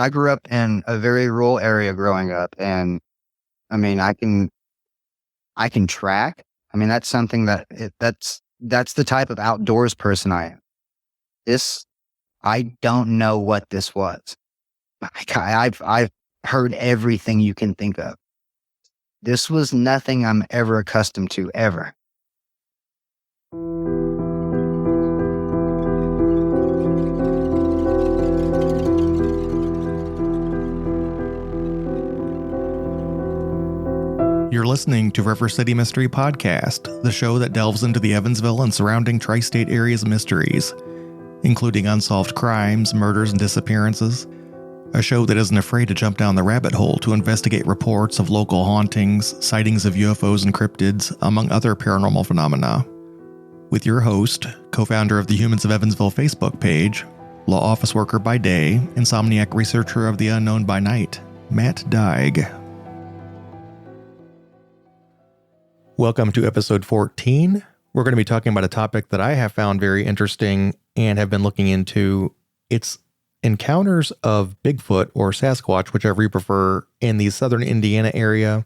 I grew up in a very rural area growing up, and I mean, I can track. I mean, that's something that's the type of outdoors person I am. This, I don't know what this was. I've heard everything you can think of. This was nothing I'm ever accustomed to, ever. You're listening to River City Mystery Podcast, the show that delves into the Evansville and surrounding tri-state areas mysteries, including unsolved crimes, murders, and disappearances. A show that isn't afraid to jump down the rabbit hole to investigate reports of local hauntings, sightings of UFOs and cryptids, among other paranormal phenomena. With your host, co-founder of the Humans of Evansville Facebook page, law office worker by day, insomniac researcher of the unknown by night, Matt Dyke. Welcome to episode 14. We're going to be talking about a topic that I have found very interesting and have been looking into. It's encounters of Bigfoot or Sasquatch, whichever you prefer, in the southern Indiana area,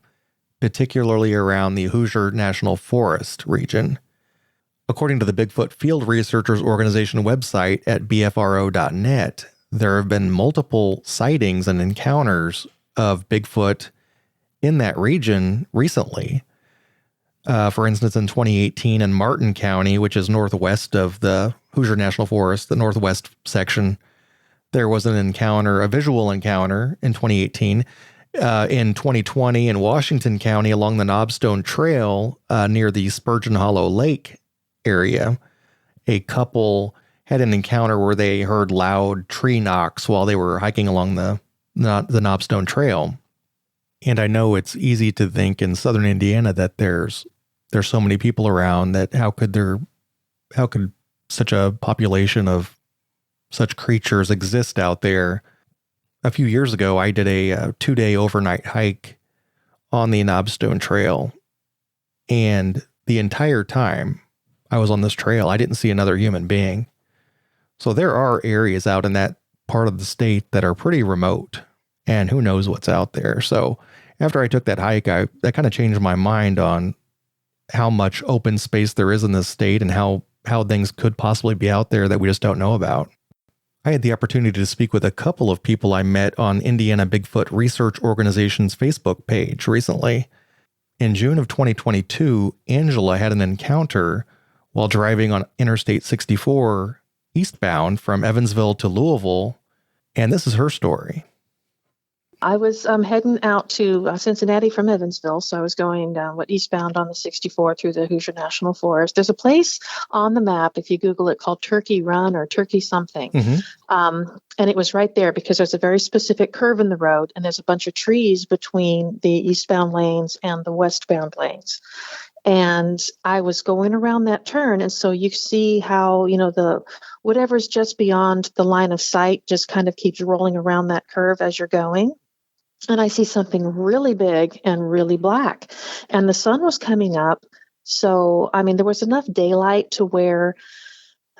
particularly around the Hoosier National Forest region. According to the Bigfoot Field Researchers Organization website at bfro.net, there have been multiple sightings and encounters of Bigfoot in that region recently. For instance, in 2018 in Martin County, which is northwest of the Hoosier National Forest, the northwest section, there was an encounter, a visual encounter in 2018. In 2020 in Washington County along the Knobstone Trail near the Spurgeon Hollow Lake area, a couple had an encounter where they heard loud tree knocks while they were hiking along the Knobstone Trail. And I know it's easy to think in southern Indiana that there's so many people around that how could such a population of such creatures exist out there? A few years ago, I did a 2-day overnight hike on the Knobstone Trail, and the entire time I was on this trail, I didn't see another human being. So there are areas out in that part of the state that are pretty remote, and who knows what's out there. So after I took that hike, that kind of changed my mind on how much open space there is in this state and how things could possibly be out there that we just don't know about. I had the opportunity to speak with a couple of people I met on Indiana Bigfoot Research Organization's Facebook page recently. In June of 2022, Angela had an encounter while driving on Interstate 64 eastbound from Evansville to Louisville, and this is her story. I was heading out to Cincinnati from Evansville, so I was going eastbound on the 64 through the Hoosier National Forest. There's a place on the map, if you Google it, called Turkey Run or Turkey something. Mm-hmm. And it was right there because there's a very specific curve in the road, and there's a bunch of trees between the eastbound lanes and the westbound lanes. And I was going around that turn, and so you see how, the whatever's just beyond the line of sight just kind of keeps rolling around that curve as you're going. And I see something really big and really black. And the sun was coming up. So, there was enough daylight to where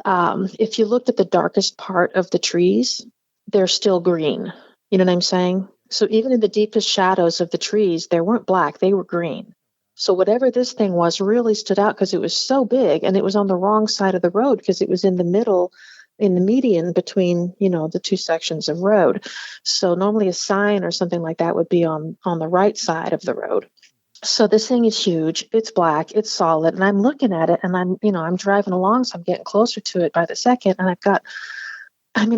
if you looked at the darkest part of the trees, they're still green. You know what I'm saying? So even in the deepest shadows of the trees, they weren't black, they were green. So whatever this thing was really stood out because it was so big, and it was on the wrong side of the road because it was in the middle, in the median between, the two sections of road. So normally a sign or something like that would be on the right side of the road. So this thing is huge. It's black. It's solid. And I'm looking at it, and I'm driving along, so I'm getting closer to it by the second. And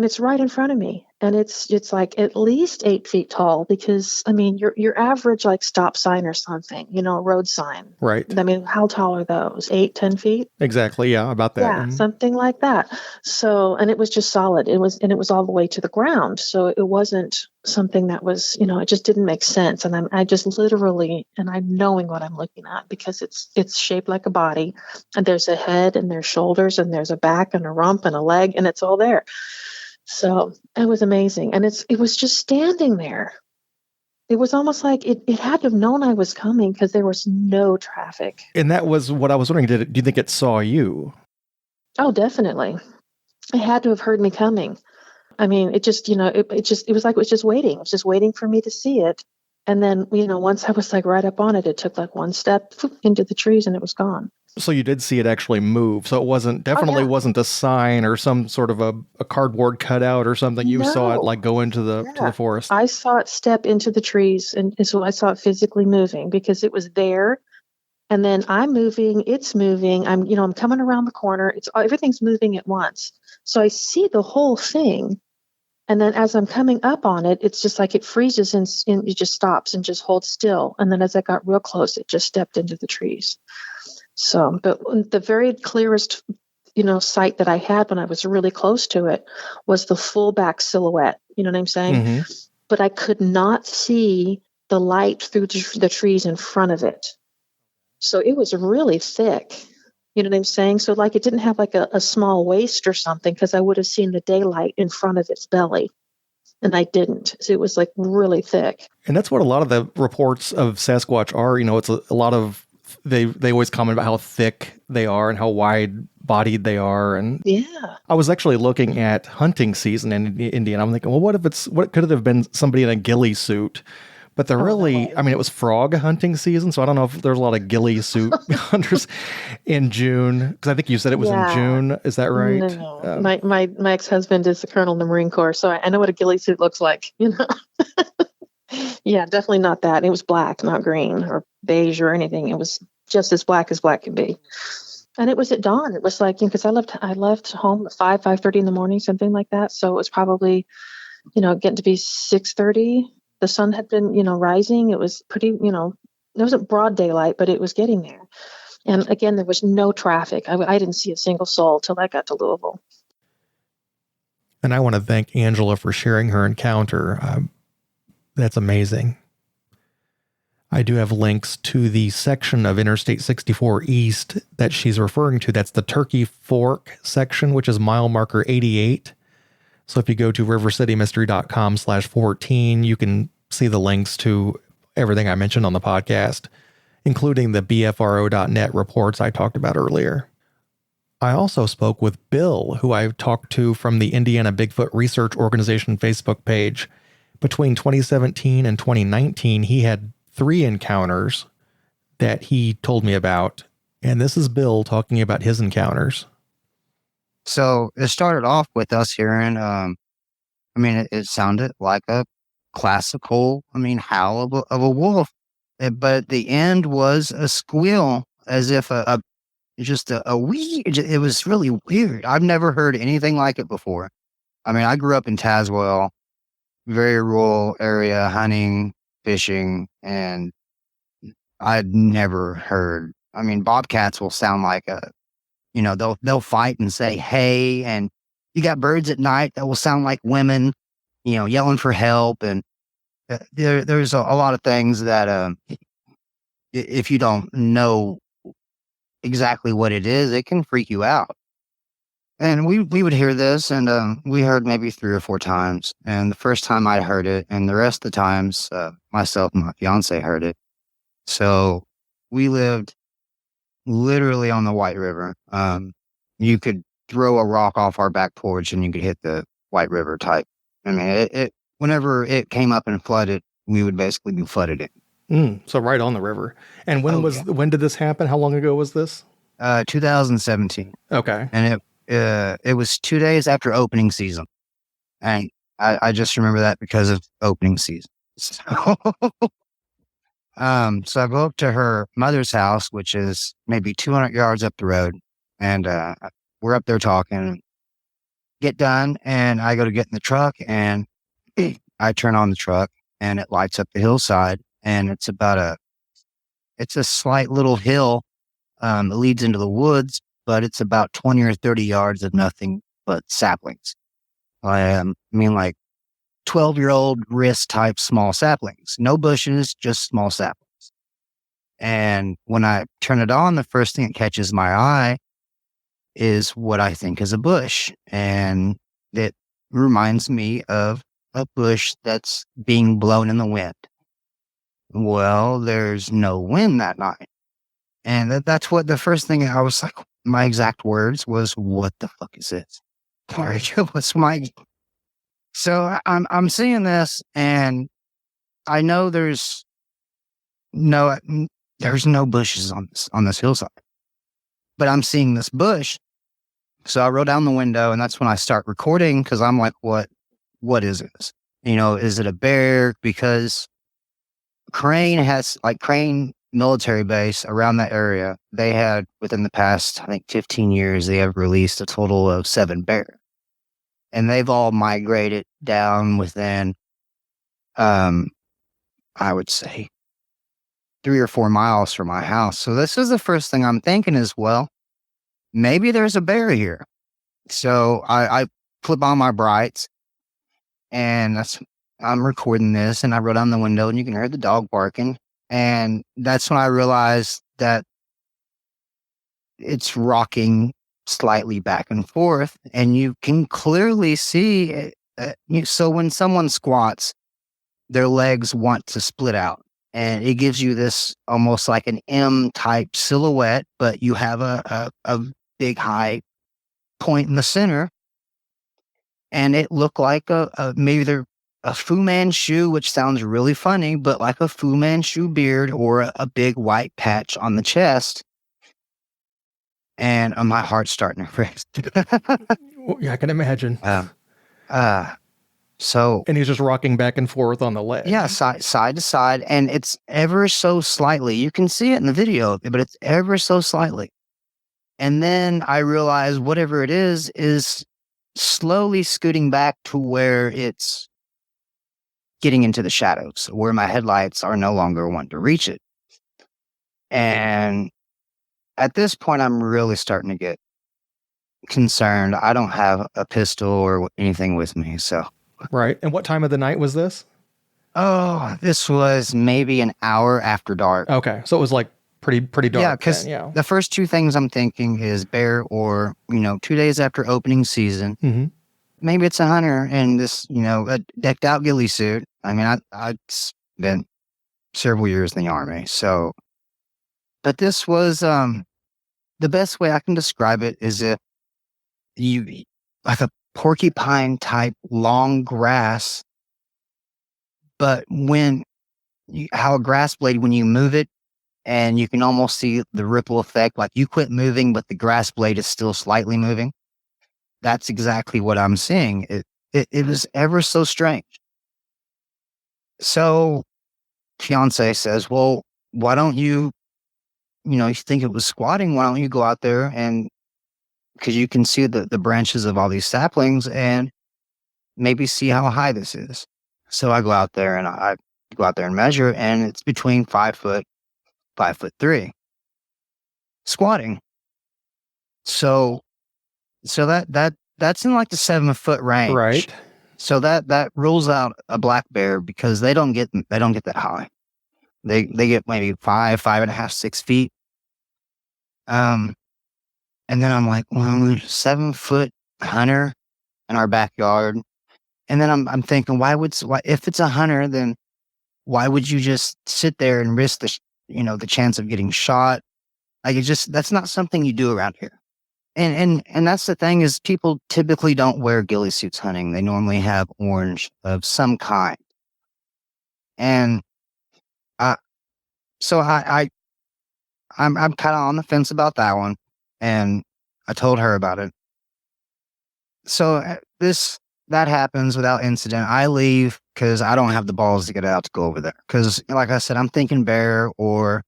it's right in front of me, and it's like at least 8 feet tall because, your average like stop sign or something, road sign. Right. How tall are those? 8-10 feet? Exactly. Yeah. About that. Yeah. Mm-hmm. Something like that. So, and it was just solid. It was all the way to the ground. So it wasn't something that was, it just didn't make sense. And I just literally, and I'm knowing what I'm looking at because it's shaped like a body, and there's a head and there's shoulders and there's a back and a rump and a leg, and it's all there. So it was amazing. And it was just standing there. It was almost like it had to have known I was coming because there was no traffic. And that was what I was wondering. Do you think it saw you? Oh, definitely. It had to have heard me coming. I mean, it just, it was like it was just waiting. It was just waiting for me to see it. And then, once I was like right up on it, it took like one step into the trees and it was gone. So you did see it actually move. So it definitely wasn't a sign or some sort of a cardboard cutout or something. You saw it like go into to the forest. I saw it step into the trees, and so I saw it physically moving because it was there. And then I'm moving, it's moving. I'm coming around the corner. Everything's moving at once. So I see the whole thing. And then as I'm coming up on it, it's just like it freezes and it just stops and just holds still. And then as I got real close, it just stepped into the trees. So, but the very clearest, sight that I had when I was really close to it was the full back silhouette. You know what I'm saying? Mm-hmm. But I could not see the light through the trees in front of it. So it was really thick. You know what I'm saying? So like it didn't have like a small waist or something, because I would have seen the daylight in front of its belly. And I didn't. So it was like really thick. And that's what a lot of the reports of Sasquatch are. It's a lot of, they always comment about how thick they are and how wide bodied they are. And yeah, I was actually looking at hunting season in Indiana. I'm thinking, well, what could it have been somebody in a ghillie suit? But they're really, I mean, it was frog hunting season, so I don't know if there's a lot of ghillie suit hunters in June, because I think you said it was in June. Is that right? No. My ex-husband is the colonel in the Marine Corps, so I know what a ghillie suit looks like. Yeah, definitely not that. It was black, not green or beige or anything. It was just as black can be. And it was at dawn. It was like, because I left home at 5:30 in the morning, something like that. So it was probably, getting to be 6:30. The sun had been, rising. It was pretty, it wasn't broad daylight, but it was getting there. And again, there was no traffic. I didn't see a single soul till I got to Louisville. And I want to thank Angela for sharing her encounter. That's amazing. I do have links to the section of Interstate 64 East that she's referring to. That's the Turkey Fork section, which is mile marker 88. So if you go to rivercitymystery.com/14, you can see the links to everything I mentioned on the podcast, including the BFRO.net reports I talked about earlier. I also spoke with Bill, who I talked to from the Indiana Bigfoot Research Organization Facebook page. Between 2017 and 2019, he had 3 encounters that he told me about. And this is Bill talking about his encounters. So it started off with us hearing, it sounded like a classical, howl of a wolf. But at the end was a squeal, as if a wee. It was really weird. I've never heard anything like it before. I grew up in Tazewell, very rural area, hunting, fishing, and I'd never heard. Bobcats will sound like they'll fight and say, hey, and you got birds at night that will sound like women, yelling for help. And there's a lot of things that, if you don't know exactly what it is, it can freak you out. And we would hear this, and we heard maybe 3 or 4 times. And the first time I heard it, and the rest of the times, myself and my fiance heard it. So we lived literally on the White River. You could throw a rock off our back porch and you could hit the White River type. Whenever it came up and flooded, we would basically be flooded in. So right on the river. And when did this happen? How long ago was this? 2017. Okay. And it was 2 days after opening season. And I just remember that because of opening season. So, so I go up to her mother's house, which is maybe 200 yards up the road. And we're up there talking, get done. And I go to get in the truck and I turn on the truck and it lights up the hillside. And it's a slight little hill. It leads into the woods, but it's about 20 or 30 yards of nothing but saplings. Like 12-year-old wrist type small saplings, no bushes, just small saplings. And when I turn it on, the first thing that catches my eye is what I think is a bush. And it reminds me of a bush that's being blown in the wind. Well, there's no wind that night. And that's what the first thing I was like, my exact words was, what the fuck is this? What's my So I'm seeing this, and I know no there's no bushes on this hillside, but I'm seeing this bush. So I roll down the window, and that's when I start recording, because I'm like, what is this? Is it a bear? Because Crane military base around that area, they had, within the past, I think, 15 years, they have released a total of 7 bears. And they've all migrated down within, I would say, 3 or 4 miles from my house. So this is the first thing I'm thinking is, well, maybe there's a bear here. So I flip on my brights, and I'm recording this, and I roll down the window, and you can hear the dog barking. And that's when I realized that it's rocking slightly back and forth, and you can clearly see it. So when someone squats, their legs want to split out, and it gives you this almost like an M type silhouette, but you have a big high point in the center, and it looked like maybe they're a Fu Manchu, which sounds really funny, but like a Fu Manchu beard or a big white patch on the chest. And my heart's starting to race. Yeah, I can imagine. So, and he's just rocking back and forth on the ledge. Yeah, side to side, and it's ever so slightly. You can see it in the video, but it's ever so slightly. And then I realize whatever it is slowly scooting back to where it's getting into the shadows, where my headlights are no longer wanting to reach it. And at this point, I'm really starting to get concerned. I don't have a pistol or anything with me, so. Right. And what time of the night was this? Oh, this was maybe an hour after dark. Okay. So it was like pretty dark. Yeah, because the first 2 things I'm thinking is bear, or, 2 days after opening season. Mm-hmm. Maybe it's a hunter in this, a decked out ghillie suit. I mean, I've spent several years in the Army, so. But this was, the best way I can describe it is if like a porcupine type long grass, but how a grass blade, when you move it, and you can almost see the ripple effect, like you quit moving, but the grass blade is still slightly moving. That's exactly what I'm seeing. It was ever so strange. So fiance says, well, why don't you think it was squatting, why don't you go out there, and because you can see the branches of all these saplings, and maybe see how high this is. So I go out there, and I go out there and measure, and it's between 5 foot, 5'3", squatting. So that's in like the 7 foot range. Right. So that rules out a black bear, because they don't get that high. They get maybe 5.5, 6 feet. And then I'm like, well, 7 foot hunter in our backyard. And then I'm thinking, why if it's a hunter, then why would you just sit there and risk the chance of getting shot? Like, that's not something you do around here. And that's the thing, is people typically don't wear ghillie suits hunting. They normally have orange of some kind. And so I'm kind of on the fence about that one, and I told her about it. So that happens without incident. I leave because I don't have the balls to get out to go over there. Because, like I said, I'm thinking bear, or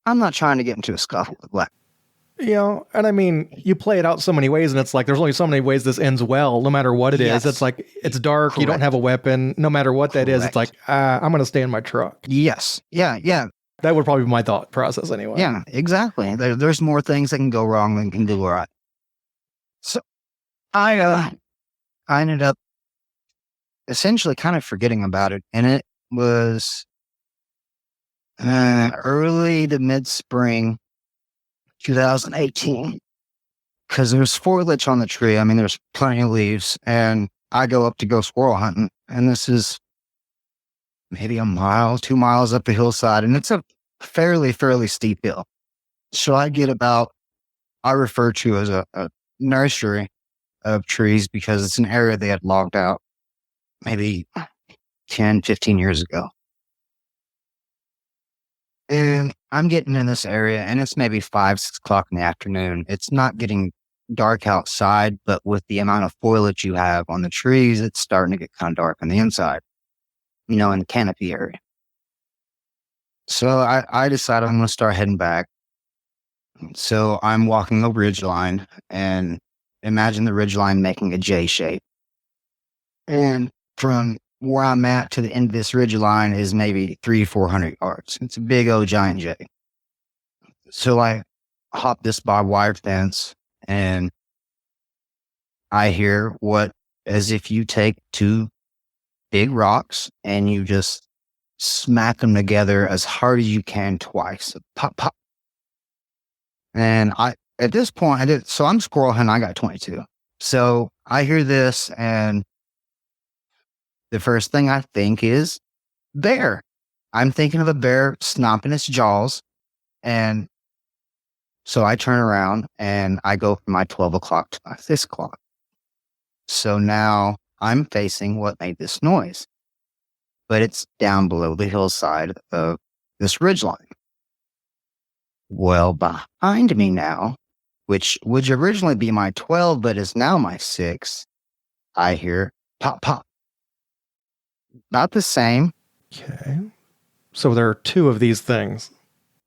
I'm not trying to get into a scuffle with black. And I mean, you play it out so many ways, and it's like there's only so many ways this ends well, no matter what it is. It's like, it's dark, Correct. You don't have a weapon, no matter what that is. It's like, I'm going to stay in my truck. Yes. Yeah. That would probably be my thought process anyway. Yeah, exactly. There's more things that can go wrong than can do right. So I ended up essentially kind of forgetting about it, and it was early to mid-spring 2018, because there's foliage on the tree. I mean, there's plenty of leaves, and I go up to go squirrel hunting, and this is maybe a mile, 2 miles up the hillside, and it's a fairly steep hill. So I get I refer to as a nursery of trees, because it's an area they had logged out. maybe 10, 15 years ago. And I'm getting in this area, and it's maybe 5, 6 o'clock in the afternoon. It's not getting dark outside, but with the amount of foliage you have on the trees, it's starting to get kind of dark on the inside, in the canopy area. So I decided I'm going to start heading back. So I'm walking the ridge line, and imagine the ridge line making a J shape. And from where I'm at to the end of this ridge line is maybe 300-400 yards. It's a big old giant J. So I hop this barbed wire fence, and I hear as if you take two big rocks and you just smack them together as hard as you can twice. Pop, pop. And at this point, so I'm squirrel hunting. I got 22. So I hear this, and the first thing I think is bear. I'm thinking of a bear stomping its jaws. And so I turn around and I go from my 12 o'clock to my 6 o'clock. So now I'm facing what made this noise, but it's down below the hillside of this ridgeline. Well, behind me now, which would originally be my 12, but is now my 6, I hear pop, pop. About the same. Okay. So there are two of these things.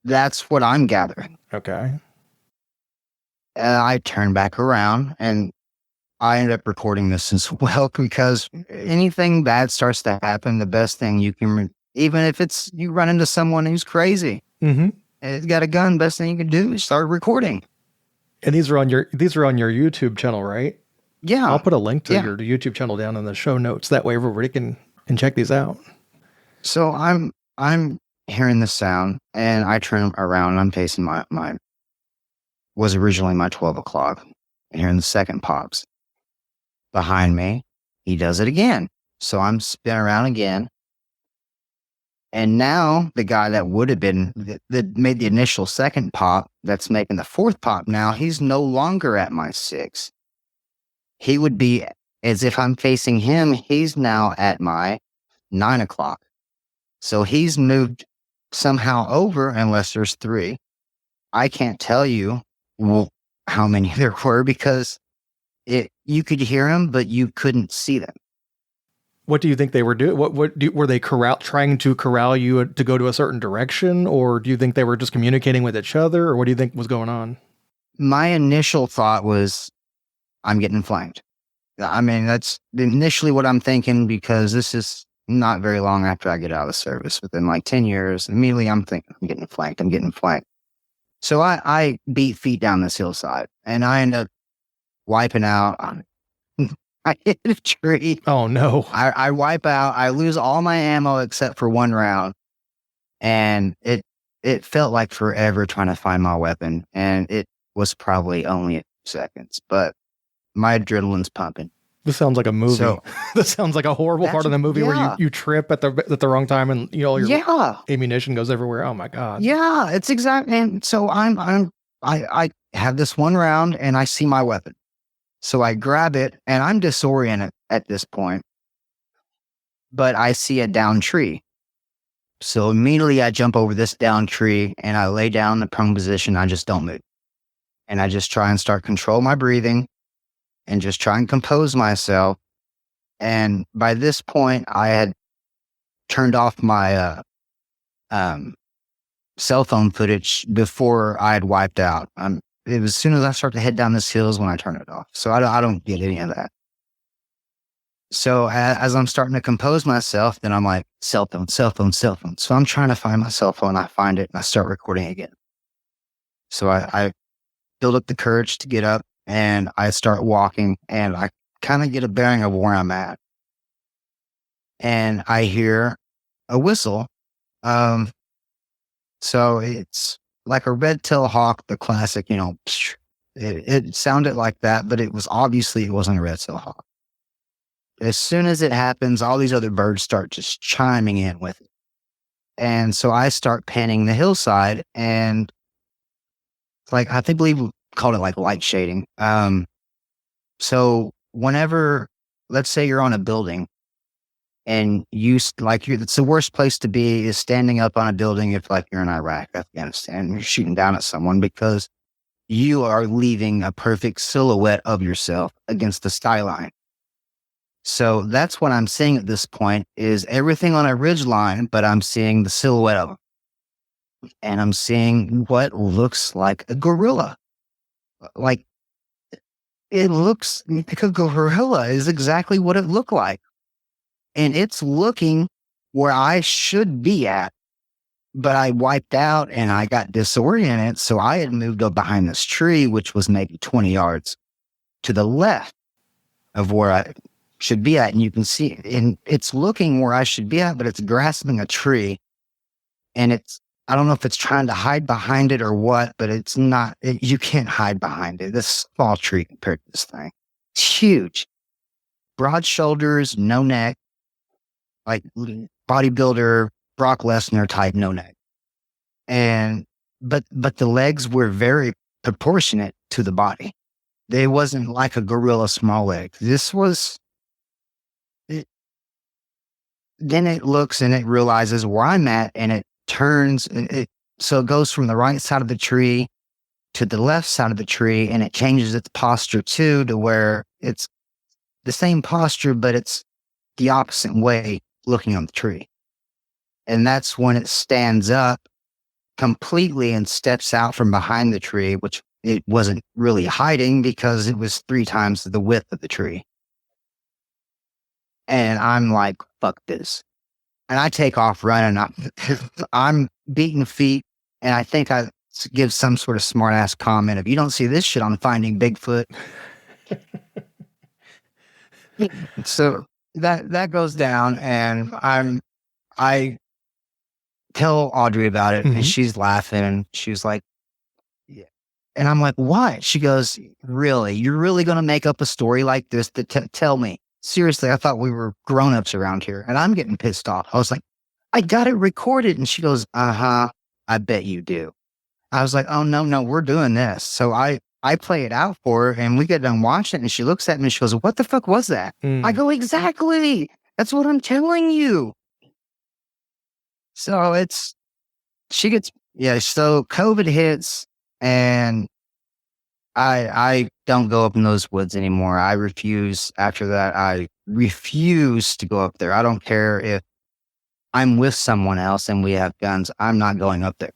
That's what I'm gathering. Okay. And I turn back around, and I end up recording this as well, because anything bad starts to happen, the best thing you can, even if it's you run into someone who's crazy, it's got a gun, best thing you can do is start recording. And these are on your YouTube channel, right? Yeah. I'll put a link to your YouTube channel down in the show notes. That way everybody can check these out. So I'm hearing the sound, and I turn around, and I'm facing my was originally my 12 o'clock, and hearing the second pops. Behind me, he does it again. So I'm spinning around again. And now the guy that would have been, that made the initial second pop, that's making the fourth pop now, he's no longer at my 6. He would be, as if I'm facing him, he's now at my 9 o'clock. So he's moved somehow over, unless there's 3. I can't tell you how many there were, because you could hear them, but you couldn't see them. What do you think they were doing? Were they trying to corral you to go to a certain direction, or do you think they were just communicating with each other, or what do you think was going on? My initial thought was, I'm getting flanked. I mean, that's initially what I'm thinking, because this is not very long after I get out of the service. Within like 10 years, immediately I'm thinking, I'm getting flanked. So I beat feet down this hillside, and I end up wiping out. I hit a tree. Oh no. I wipe out. I lose all my ammo except for one round. And it felt like forever trying to find my weapon. And it was probably only a few seconds, but my adrenaline's pumping. This sounds like a movie. So, this sounds like a horrible part of the movie where you trip at the wrong time, and all your ammunition goes everywhere. Oh my God. Yeah, it's exactly. And so I have this one round, and I see my weapon. So I grab it, and I'm disoriented at this point, but I see a down tree. So immediately I jump over this down tree, and I lay down in the prone position. I just don't move. And I just try and start control my breathing and just try and compose myself. And by this point, I had turned off my cell phone footage before I had wiped out. It was as soon as I start to head down this hill is when I turn it off. So I don't get any of that. So as I'm starting to compose myself, then I'm like, cell phone. So I'm trying to find my cell phone. I find it, and I start recording again. So I build up the courage to get up, and I start walking, and I kind of get a bearing of where I'm at. And I hear a whistle. So it's like a red-tailed hawk, the classic, it sounded like that, but it wasn't a red-tailed hawk. As soon as it happens, all these other birds start just chiming in with it. And so I start panning the hillside, and I believe we called it like light shading. So whenever, let's say you're on a building and it's the worst place to be is standing up on a building if like you're in Iraq, Afghanistan, and you're shooting down at someone, because you are leaving a perfect silhouette of yourself against the skyline. So that's what I'm seeing at this point, is everything on a ridge line, but I'm seeing the silhouette of them. And I'm seeing what looks like a gorilla. Like, it looks like a gorilla is exactly what it looked like. And it's looking where I should be at, but I wiped out and I got disoriented. So I had moved up behind this tree, which was maybe 20 yards to the left of where I should be at. And you can see it. And it's looking where I should be at, but it's grasping a tree. And I don't know if it's trying to hide behind it or what, but it's not, you can't hide behind it. This small tree compared to this thing. It's huge. Broad shoulders, no neck, like bodybuilder, Brock Lesnar type no neck. But the legs were very proportionate to the body. They wasn't like a gorilla small leg. This was, then it looks and it realizes where I'm at, and it turns, so it goes from the right side of the tree to the left side of the tree, and it changes its posture too, to where it's the same posture, but it's the opposite way looking on the tree. And that's when it stands up completely and steps out from behind the tree, which it wasn't really hiding because it was 3 times the width of the tree. And I'm like, fuck this. And I take off running. I'm beating feet. And I think I give some sort of smart ass comment of, you don't see this shit on Finding Bigfoot. So that goes down, and I tell Audrey about it, and she's laughing, and she's like, yeah. And I'm like, what? She goes, really? You're really going to make up a story like this to tell me? Seriously, I thought we were grown-ups around here. And I'm getting pissed off. I was like, I got it recorded. And she goes, I bet you do. I was like, oh, no, we're doing this. So I play it out for her, and we get done watching it, and she looks at me and she goes, what the fuck was that? I go, exactly. That's what I'm telling you. So so COVID hits, and I don't go up in those woods anymore. I refuse. After that, I refuse to go up there. I don't care if I'm with someone else and we have guns. I'm not going up there.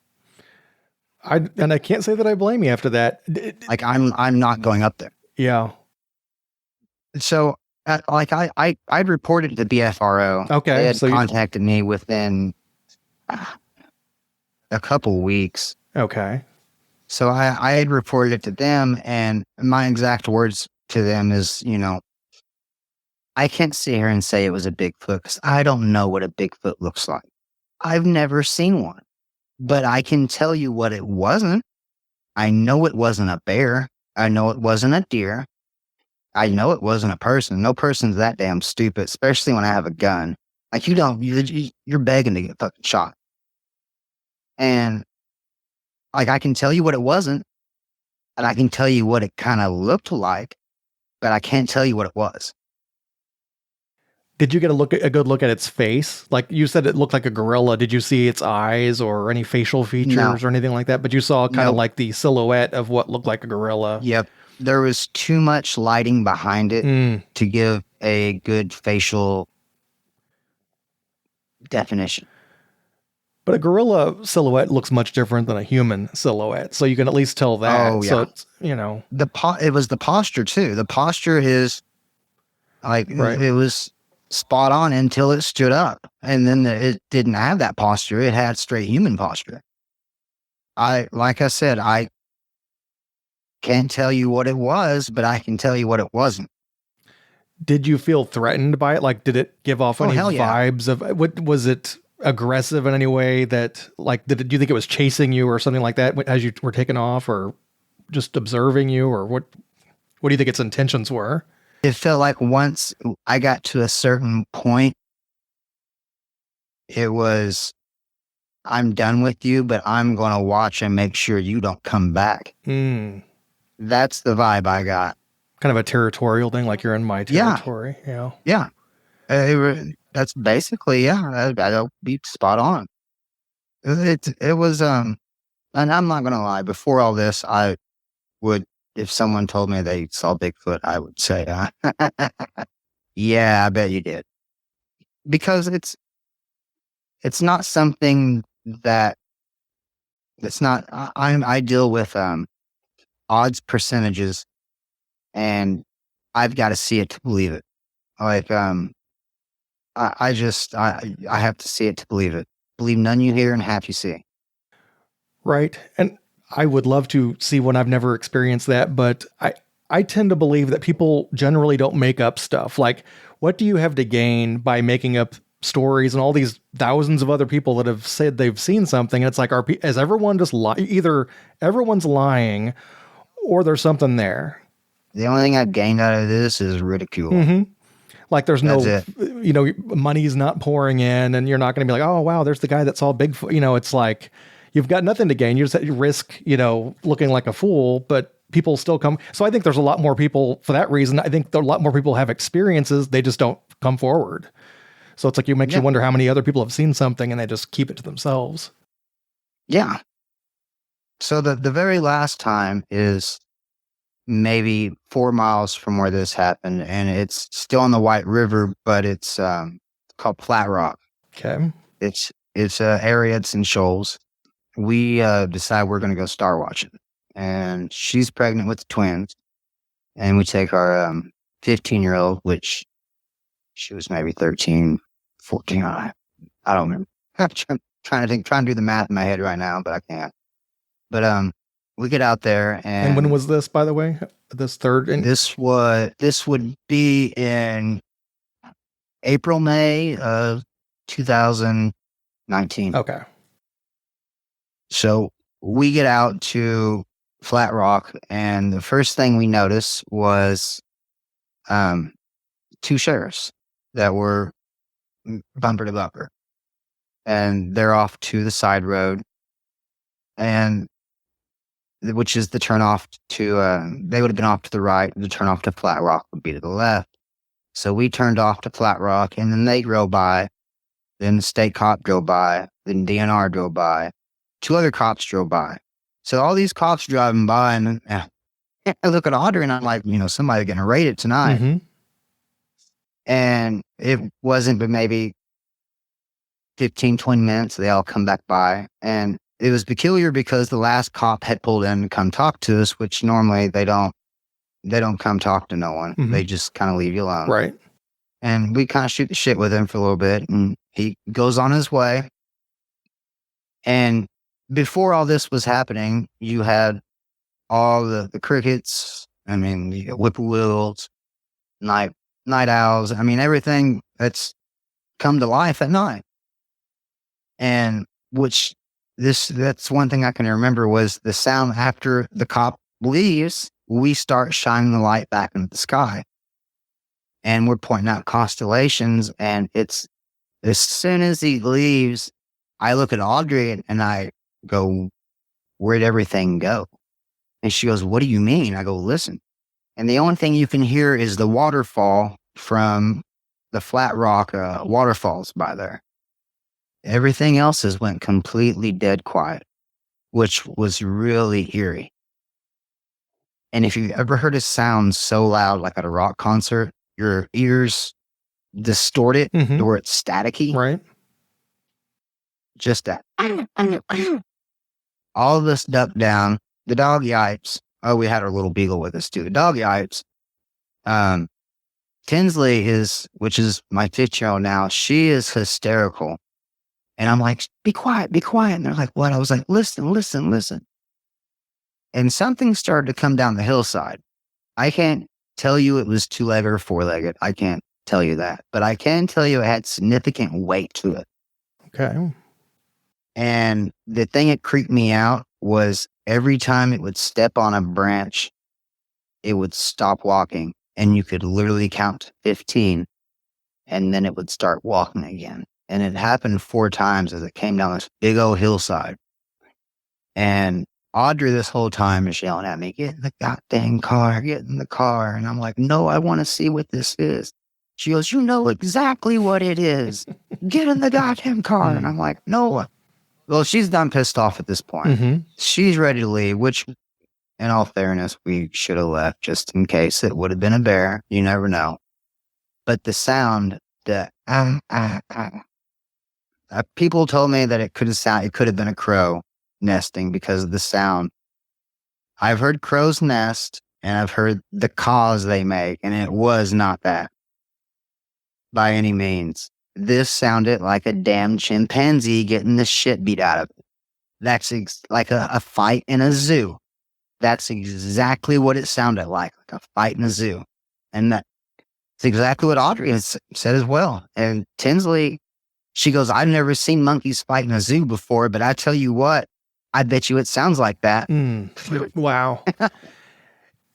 I can't say that I blame you after that. Like, I'm not going up there. Yeah. So I'd reported to the BFRO. Okay. They had contacted me within a couple weeks. Okay. So I had reported it to them, and my exact words to them is, I can't sit here and say it was a Bigfoot because I don't know what a Bigfoot looks like. I've never seen one, but I can tell you what it wasn't. I know it wasn't a bear. I know it wasn't a deer. I know it wasn't a person. No person's that damn stupid, especially when I have a gun. Like, you're begging to get fucking shot. And like, I can tell you what it wasn't, and I can tell you what it kind of looked like, but I can't tell you what it was. Did you get a good look at its face? Like, you said it looked like a gorilla. Did you see its eyes or any facial features or anything like that? But you saw kind of like the silhouette of what looked like a gorilla. Yep. There was too much lighting behind it to give a good facial definition. But a gorilla silhouette looks much different than a human silhouette, so you can at least tell that. Oh, yeah. So it's, it was the posture too. The posture is like, it was spot on until it stood up, and then it didn't have that posture. It had straight human posture. Like I said, I can't tell you what it was, but I can tell you what it wasn't. Did you feel threatened by it? Like, did it give off any vibes of what? Was it aggressive in any way? That, like, do you think it was chasing you or something like that as you were taking off, or just observing you, or what do you think its intentions were? It felt like once I got to a certain point, it was, I'm done with you, but I'm going to watch and make sure you don't come back. That's the vibe I got. Kind of a territorial thing, like you're in my territory. Yeah. Yeah. that's basically, yeah, that'll be spot on. It was, and I'm not gonna lie. Before all this, I would, if someone told me they saw Bigfoot, I would say, yeah, I bet you did, because it's not something that it's not. I deal with odds percentages, and I've got to see it to believe it. Like I have to see it to believe it. Believe none you hear and half you see. Right. And I would love to see one. I've never experienced that, but I tend to believe that people generally don't make up stuff. Like, what do you have to gain by making up stories and all these thousands of other people that have said they've seen something? And it's like, is everyone just either everyone's lying or there's something there? The only thing I've gained out of this is ridicule. Mm-hmm. Like there's That's no, money's not pouring in, and you're not going to be like, oh, wow, there's the guy that saw Bigfoot. It's like, you've got nothing to gain. You just risk, looking like a fool, but people still come. So I think there's a lot more people for that reason. I think a lot more people have experiences. They just don't come forward. So it's like, you wonder how many other people have seen something and they just keep it to themselves. Yeah. So the very last time is maybe 4 miles from where this happened, and it's still on the White River, but it's called Flat Rock. Okay. It's an area. It's in shoals. We decide we're going to go star watching, and she's pregnant with twins, and we take our 15-year-old, which she was maybe 13, 14. I don't remember. I'm trying to do the math in my head right now, but I can't. But we get out there, and when was this, by the way? This third? This would be in April, May of 2019. Okay. So we get out to Flat Rock, and the first thing we notice was two sheriffs that were bumper to bumper, and they're off to the side road, and which is the turn off to, they would have been off to the right. The turn off to Flat Rock would be to the left. So we turned off to Flat Rock, and then they drove by. Then the state cop drove by. Then DNR drove by. 2 other cops drove by. So all these cops driving by, and I look at Audrey, and I'm like, somebody getting raided tonight. Mm-hmm. And it wasn't but maybe 15, 20 minutes. They all come back by, and it was peculiar because the last cop had pulled in to come talk to us, which normally they don't come talk to no one. Mm-hmm. They just kind of leave you alone. Right. And we kind of shoot the shit with him for a little bit, and he goes on his way. And before all this was happening, you had all the crickets, the whippoorwills, night owls, everything that's come to life at night. And that's one thing I can remember was the sound after the cop leaves, we start shining the light back into the sky. And we're pointing out constellations, and it's as soon as he leaves, I look at Audrey and I go, where'd everything go? And she goes, what do you mean? I go, listen. And the only thing you can hear is the waterfall from the Flat Rock waterfalls by there. Everything else has went completely dead quiet, which was really eerie. And if you've ever heard a sound so loud, like at a rock concert, your ears distort it, Mm-hmm. or it's staticky. Right. Just that. All of us ducked down. The dog yipes. Oh, we had our little beagle with us too. The dog yipes. Tinsley which is my 15-year-old now, she is hysterical. And I'm like, be quiet, be quiet. And they're like, what? I was like, listen, listen, listen. And something started to come down the hillside. I can't tell you it was 2-legged or 4-legged. I can't tell you that. But I can tell you it had significant weight to it. Okay. And the thing that creeped me out was every time it would step on a branch, it would stop walking. And you could literally count to 15. And then it would start walking again. And it happened 4 times as it came down this big old hillside. And Audrey this whole time is yelling at me, get in the goddamn car, get in the car. And I'm like, no, I want to see what this is. She goes, you know exactly what it is. Get in the goddamn car. And I'm like, no. Well, she's done pissed off at this point. Mm-hmm. She's ready to leave, which, in all fairness, we should have left just in case it would have been a bear. You never know. But the sound, people told me that it could have been a crow nesting because of the sound. I've heard crows nest, and I've heard the caws they make, and it was not that by any means. This sounded like a damn chimpanzee getting the shit beat out of it. That's like a fight in a zoo. That's exactly what it sounded like a fight in a zoo. And that's exactly what Audrey has said as well. And Tinsley, she goes, I've never seen monkeys fight in a zoo before, but I tell you what, I bet you it sounds like that. Wow.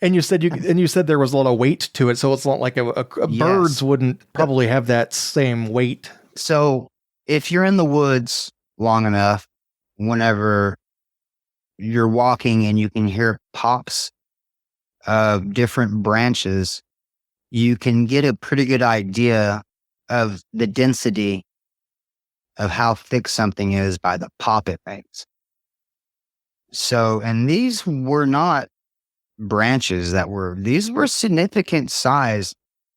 And you said there was a lot of weight to it, so it's not like birds wouldn't probably have that same weight. So if you're in the woods long enough, whenever you're walking and you can hear pops of different branches, you can get a pretty good idea of the density of how thick something is by the pop it makes. So, and these were not branches these were significant size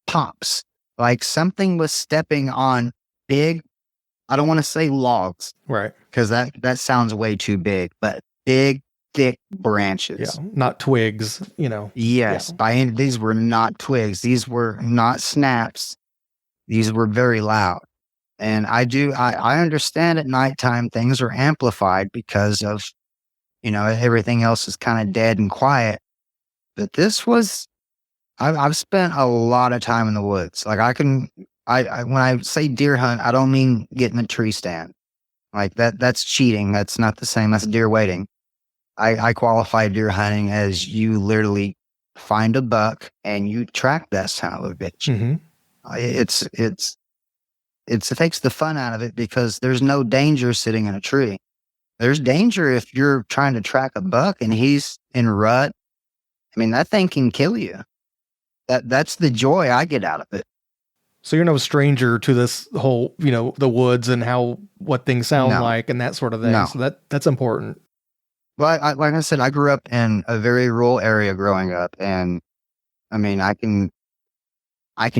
pops. Like something was stepping on big, I don't want to say logs. Right. Because that sounds way too big, but big, thick branches. Yeah. Not twigs, Yes. Yeah. These were not twigs. These were not snaps. These were very loud. And I understand at nighttime things are amplified because of, everything else is kind of dead and quiet. But this was, I've spent a lot of time in the woods. Like when I say deer hunt, I don't mean getting a tree stand. Like that's cheating. That's not the same. That's deer waiting. I qualify deer hunting as you literally find a buck and you track that son of a bitch. Mm-hmm. It takes the fun out of it because there's no danger sitting in a tree. There's danger if you're trying to track a buck and he's in rut. I mean, that thing can kill you. That's the joy I get out of it. So you're no stranger to this whole, the woods and what things sound like and that sort of thing. No. So that's important. Well, like I said, I grew up in a very rural area growing up, and I mean, I can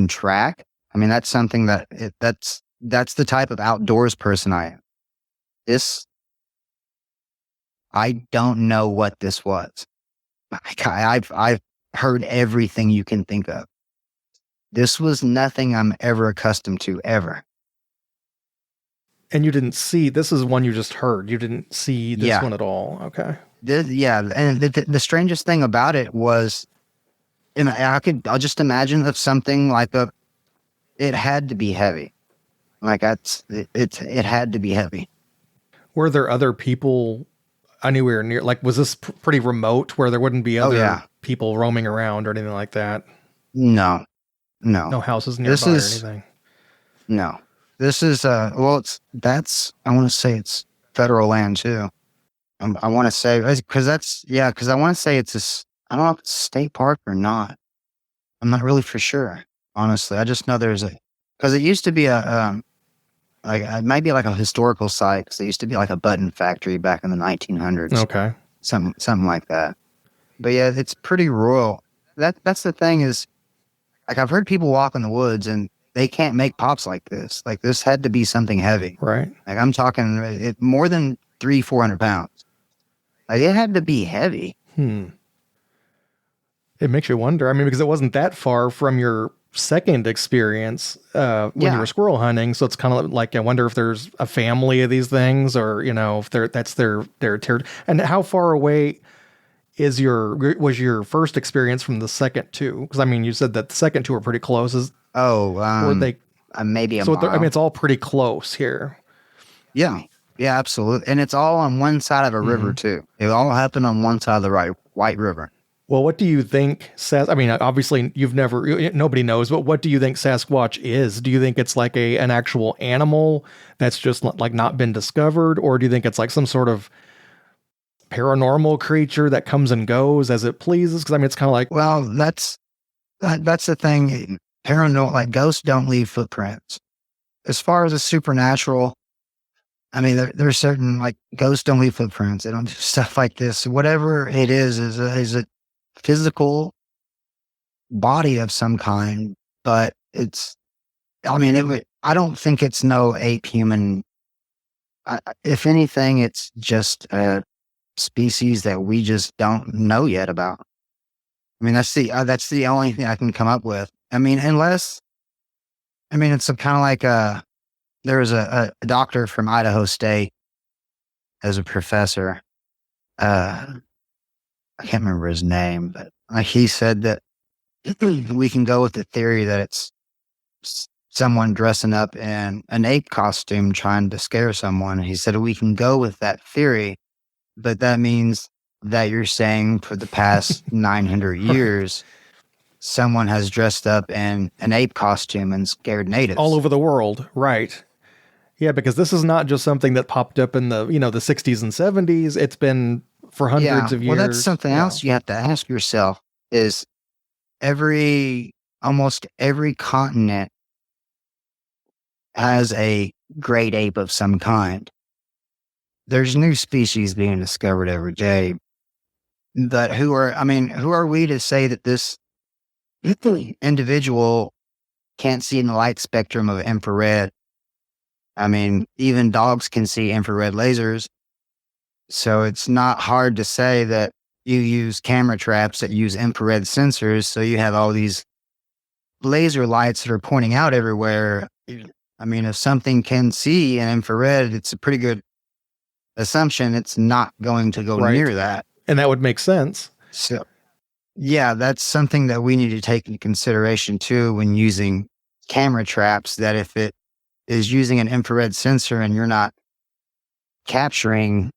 track. I mean, that's something that's the type of outdoors person I am. I don't know what this was. I've heard everything you can think of. This was nothing I'm ever accustomed to, ever. And you didn't see, this is one you just heard. You didn't see this one at all. Okay. And the strangest thing about it was, I'll just imagine if something like it had to be heavy. Like it had to be heavy. Were there other people anywhere near? Like, was this pretty remote where there wouldn't be other people roaming around or anything like that? No. No houses nearby or anything? No. This is, I want to say it's federal land too. I want to say, because I want to say I don't know if it's a state park or not. I'm not really for sure, honestly. I just know because it used to be it might be like a historical site, because it used to be like a button factory back in the 1900s. Okay. Something like that. But yeah, it's pretty rural. That's the thing is, like, I've heard people walk in the woods and they can't make pops like this. Like, this had to be something heavy. Right. Like, I'm talking more than 300-400 pounds. Like, it had to be heavy. It makes you wonder. I mean, because it wasn't that far from your second experience when you were squirrel hunting. So it's kind of like, I wonder if there's a family of these things, or, if that's their territory. And how far away was your first experience from the second two? Because I mean, you said that the second two were pretty close. Were they maybe a mile? I mean, it's all pretty close here. Yeah, absolutely. And it's all on one side of a river too. It all happened on one side of the White River. Well, what do you think, I mean, obviously nobody knows, but what do you think Sasquatch is? Do you think it's like an actual animal that's just like not been discovered? Or do you think it's like some sort of paranormal creature that comes and goes as it pleases? Because I mean, it's kind of like, well, that's the thing. paranormal, like ghosts don't leave footprints. As far as the supernatural, I mean, there's certain, like, ghosts don't leave footprints. They don't do stuff like this. Whatever it is a physical body of some kind, but I mean, I don't think it's no ape human. If anything, it's just a species that we just don't know yet about. I mean, that's the only thing I can come up with. I mean, it's kind of like, there was a doctor from Idaho State as a professor. I can't remember his name, but he said that we can go with the theory that it's someone dressing up in an ape costume trying to scare someone. He said we can go with that theory, but that means that you're saying for the past 900 years, someone has dressed up in an ape costume and scared natives all over the world. Right. Yeah, because this is not just something that popped up in the 60s and 70s. It's been for hundreds of years. Well, that's something else you have to ask yourself is almost every continent has a great ape of some kind. There's new species being discovered every day. But who are we to say that this individual can't see in the light spectrum of infrared? I mean, even dogs can see infrared lasers. So it's not hard to say that you use camera traps that use infrared sensors. So you have all these laser lights that are pointing out everywhere. I mean, if something can see in infrared, it's a pretty good assumption it's not going to go near that. And that would make sense. So, yeah, that's something that we need to take into consideration too when using camera traps, that if it is using an infrared sensor and you're not capturing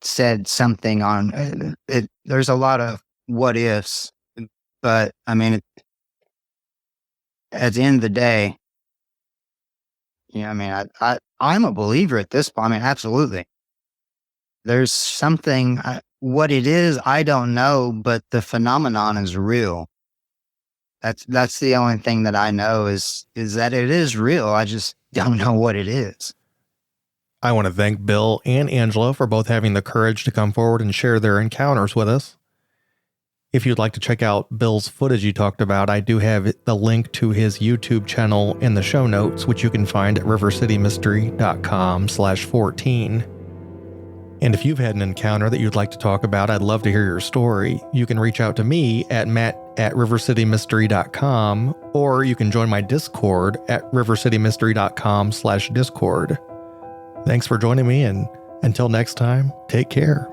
said something on it, there's a lot of what ifs. But I mean, at the end of the day, I mean, I'm a believer at this point. I mean, absolutely. There's something, what it is, I don't know, but the phenomenon is real. That's the only thing that I know is that it is real. I just don't know what it is. I want to thank Bill and Angela for both having the courage to come forward and share their encounters with us. If you'd like to check out Bill's footage you talked about, I do have the link to his YouTube channel in the show notes, which you can find at rivercitymystery.com/14. And if you've had an encounter that you'd like to talk about, I'd love to hear your story. You can reach out to me at matt@rivercitymystery.com, or you can join my Discord at rivercitymystery.com/discord. Thanks for joining me, and until next time, take care.